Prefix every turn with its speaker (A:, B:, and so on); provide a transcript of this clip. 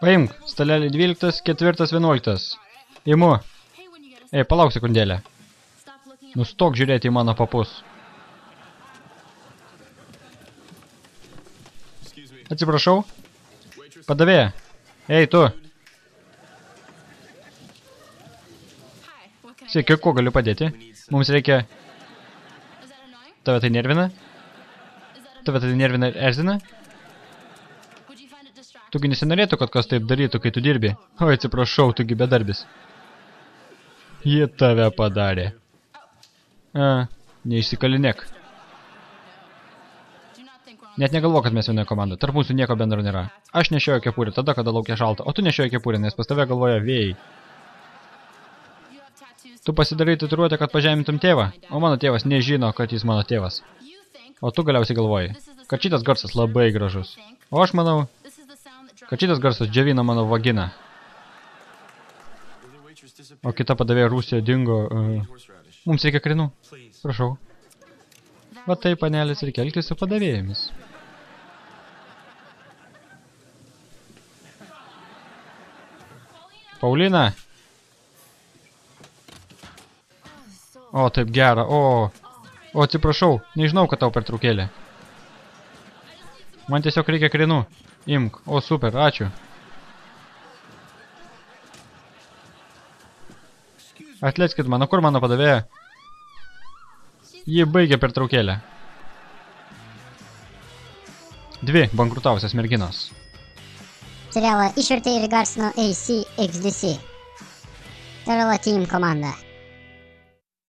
A: Paimk, stalelį 12, 4, 11. Imu. Ei, palauk sekundėlę. Nustok žiūrėti į mano papus. Atsiprašau. Padavėja. Ei, tu. Sėkiu, kuo galiu padėti? Mums reikia... Tave tai nervina? Tave tai nervina ir erzina? Tugi nesinorėtų, kad kas taip darytų, kai tu dirbi. O, atsiprašau, tugi bedarbis. Jie tave padarė. Neišsikalinėk. Net negalvo, kad mes vienoje komandoje. Tarp mūsų nieko bendro nėra. Aš nešioju kepurę tada, kada laukia šalta, o tu nešioji kepurę, nes pas tave galvoja vėjai. Tu pasidarai tatuiruotę, kad pažemintum tėvą, o mano tėvas nežino, kad jis mano tėvas. O tu galiausiai galvoji, kad šitas garsas labai gražus. O aš manau, kad šitas garsas džiavina mano vaginą. O kita padavėja Rusija dingo. Mums reikia krinų. Prašau. Va taip, panelės, reikia elgtis su padavėjomis. Paulina. O, taip gera. O, atsiprašau, nežinau, kad tau pertraukėlė. Man tiesiog reikia krinų. Imk. O, super, ačiū. Atleiskit mano, kur mano padavėja? Ji baigė pertraukėlę. 2 bankrutavusios merginos.
B: Serialą išvertė ir įgarsino ACXDC. Tai yra Team komanda.